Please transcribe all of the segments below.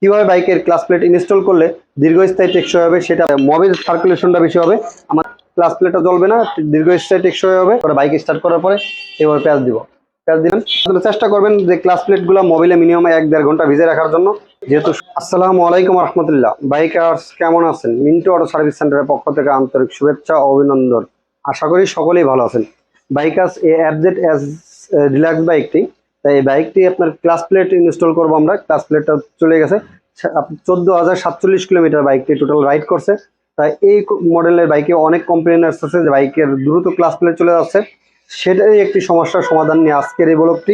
কিভাবে বাইকের class plate install করলে দীর্ঘস্থায়ী টেকসই হবে, সেটা মোবিল সার্কুলেশনটা বেশি হবে, আমার ক্লাস প্লেটটা জ্বলবে না, দীর্ঘস্থায়ী টেকসই হবে। বাইক স্টার্ট করার পরে এবার প্যাচ দিব, প্যাচ দিবেন। তাহলে চেষ্টা করবেন যে ক্লাস প্লেটগুলো মোবিলে মিনিমাম 1-1.5 ঘন্টা ভিজে রাখার জন্য। যেহেতু আসসালামু আলাইকুম রহমতুল্লাহ, বাইকার্স কেমন আছেন? মিন্টু অটো সার্ভিস সেন্টারের পক্ষ থেকে আন্তরিক শুভেচ্ছা ও অভিনন্দন। আশা করি সকলেই ভালো আছেন। বাইকার্স এফজেড এস রিল্যাক্স বাইকটি, তাই এই বাইকটি আপনার ক্লাস প্লেট ইনস্টল করবো আমরা। ক্লাস প্লেটটা চলে গেছে, 14,047 কিলোমিটার বাইকটি টোটাল রাইড করছে। তাই এই মডেলের বাইকে অনেক কমপ্লেন আসছে যে বাইকের দ্রুত ক্লাস প্লেট চলে যাচ্ছে। সেটাই একটি সমস্যার সমাধান নিয়ে আজকের এই ব্লগটি।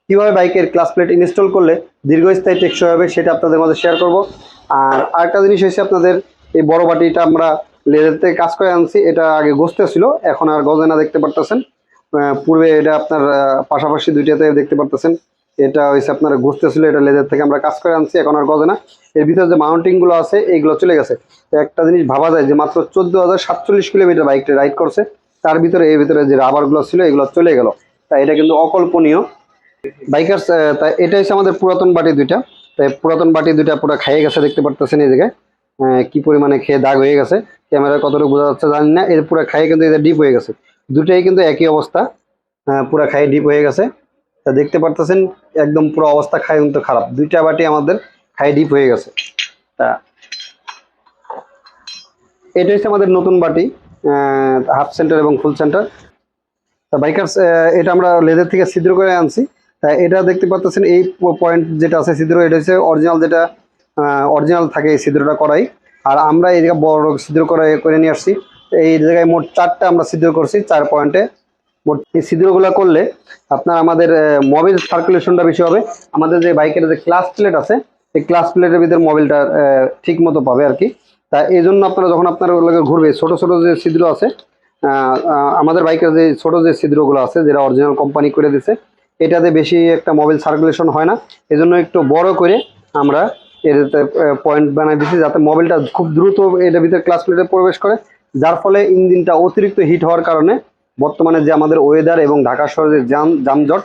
কিভাবে বাইকের ক্লাস প্লেট ইনস্টল করলে দীর্ঘস্থায়ী টেকসই হবে সেটা আপনাদের মধ্যে শেয়ার করব। আর আরেকটা জিনিস হচ্ছে, আপনাদের এই বড় বাটিটা আমরা লেদার থেকে কাজ করে আনছি। এটা আগে গজতে ছিল, এখন আর গজে না, দেখতে পারতেছেন। পূর্বে এটা আপনার পাশাপাশি দুইটাতে দেখতে পারতেছেন। এটা হয়েছে আপনার গজতে ছিল, এটা লেদার থেকে আমরা কাজ করে আনছি, এখন আর গজে না। এর ভিতরে যে মাউন্টিংগুলো আছে এইগুলো চলে গেছে। তো একটা জিনিস ভাবা যায় যে মাত্র 14,047 কিলোমিটার বাইকটা রাইড করছে, তার ভিতরে এর ভিতরে যে রাবারগুলো ছিল এগুলো চলে গেল। তাই এটা কিন্তু অকল্পনীয়। বাইকার্স তাই এটা হচ্ছে আমাদের পুরাতন বাটি দুইটা। তাই পুরাতন বাটি দুইটা পুরো খাইয়ে গেছে, দেখতে পারতেছেন এই জায়গায় কি পরিমাণে খেয়ে দাগ হয়ে গেছে। ক্যামেরায় কতটুকু বোঝা যাচ্ছে জানি না। এর পুরো খাইয়ে কিন্তু এটা ডিপ হয়ে গেছে। দুটাই কিন্তু একই অবস্থা, পুরো খাইয়ে ডিপ হয়ে গেছে। তা দেখতে পারতেছেন একদম পুরো অবস্থা খাই কিন্তু খারাপ। দুইটা বাটি আমাদের খাই ডিপ হয়ে গেছে। তা এটা হচ্ছে আমাদের নতুন বাটি, হাফ সেন্টার এবং ফুল সেন্টার। তা বাইকার্স এটা আমরা লেদার থেকে ছিদ্র করে আনছি। এটা দেখতে পাচ্ছেন এই পয়েন্ট যেটা আছে ছিদ্র, এটা হচ্ছে অরিজিনাল, যেটা অরিজিনাল থাকে এই ছিদ্রটা করাই। আর আমরা এই জায়গায় বড় ছিদ্র করে নিয়ে আসছি। এই জায়গায় মোট 4টা আমরা ছিদ্র করছি, 4 পয়েন্টে। মোট এই ছিদ্রগুলো করলে আপনার আমাদের মোবিল সার্কুলেশনটা বেশি হবে। আমাদের যে বাইকের যে ক্লাস প্লেট আছে, এই ক্লাস প্লেটের ভিতরে মোবিলটা ঠিক মতো পাবে আর কি। তা এই জন্য আপনারা যখন আপনার ঘুরবে, ছোট ছোট যে ছিদ্র আছে, আমাদের বাইকের যে ছোট যে ছিদ্রগুলো আছে যেটা অরিজিনাল কোম্পানি করে দিছে, এটাতে বেশি একটা মোবিল সার্কুলেশন হয় না। এজন্য একটু বড় করে আমরা এটাতে পয়েন্ট বানিয়ে দিচ্ছি, যাতে মোবিলটা খুব দ্রুত এটার ভিতরে ক্লাস প্লেটে প্রবেশ করে। যার ফলে ইঞ্জিনটা অতিরিক্ত হিট হওয়ার কারণে বর্তমানে যে আমাদের ওয়েদার এবং ঢাকা শহরের যানজট,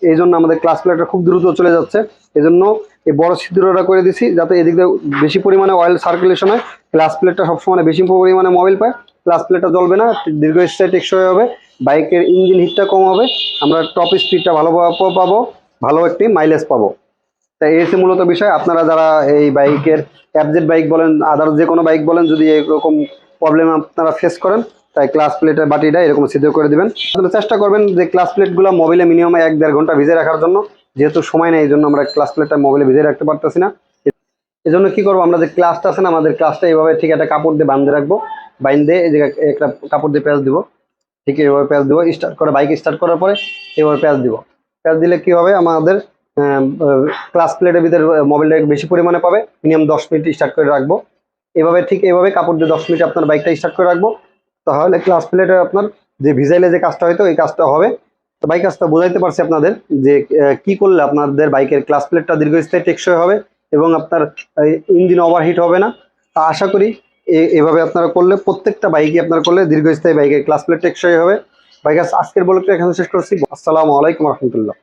এই জন্য আমাদের ক্লাস প্লেটটা খুব দ্রুত চলে যাচ্ছে। এজন্য এই বড় ছিদ্রটা করে দিছি, যাতে এদিক দিয়ে বেশি পরিমাণে অয়েল সার্কুলেশন হয়, ক্লাস প্লেটটা সবসময় বেশি পরিমাণে মোবিল পায়, ক্লাস প্লেটটা জ্বলবে না, দীর্ঘস্থায়ী টেকসই হবে, বাইকের ইঞ্জিন হিটটা কম হবে, আমরা টপ স্পিডটা ভালো পাবো, ভালো একটি মাইলেজ পাবো। তাই এই হচ্ছে মূলত বিষয়। আপনারা যারা এই বাইকের এফজেড বাইক বলেন, আদার যে কোনো বাইক বলেন, যদি এরকম প্রবলেম আপনারা ফেস করেন, তাই ক্লাস প্লেটের বাটিটা এরকম ছিদ্র করে দিবেন। তাহলে চেষ্টা করবেন যে ক্লাস প্লেটগুলো মোবিলে মিনিমাম 1-1.5 ঘন্টা ভিজে রাখার জন্য। যেহেতু সময় নেই, এই জন্য আমরা ক্লাস প্লেটটা মোবিলে ভিজে রাখতে পারতেছি না। এই জন্য কী করবো, আমরা যে ক্লাসটা আছে না, আমাদের ক্লাসটা এইভাবে ঠিক একটা কাপড় দিয়ে বাঁধে রাখবো। বাইন্ধে এই জায়গায় একটা কাপড় দিয়ে প্যাচ দিব, ঠিক এইভাবে প্যাচ দিব। স্টার্ট করে বাইক স্টার্ট করার পরে এভাবে প্যাচ দিব। প্যাচ দিলে কি হবে, আমাদের ক্লাস প্লেটের ভিতরে মোবিলটা বেশি পরিমাণে পাবে। মিনিমাম 10 মিনিট স্টার্ট করে রাখবো এভাবে, ঠিক এইভাবে কাপড় দিয়ে 10 মিনিট আপনার বাইকটা স্টার্ট করে রাখবো। তাহলে ক্লাস প্লেটের আপনার যে ভিজাইলে যে কাজটা হয়তো এই কাজটা হবে। তো বাইক কাজটা বোঝাইতে পারছি আপনাদের যে কি করলে আপনাদের বাইকের ক্লাস প্লেটটা দীর্ঘস্থায়ী টেকসই হবে এবং আপনার ইঞ্জিন ওভারহিট হবে না। তা আশা করি এভাবে আপনারা করলে, প্রত্যেকটা বাইকই আপনারা করলে দীর্ঘস্থায়ী বাইকের ক্লাস প্লেট টেকসই হবে। বাইক আজকের ব্লগটা এখানে শেষ করছি। আসসালামু আলাইকুম রহমতুল্লাহ।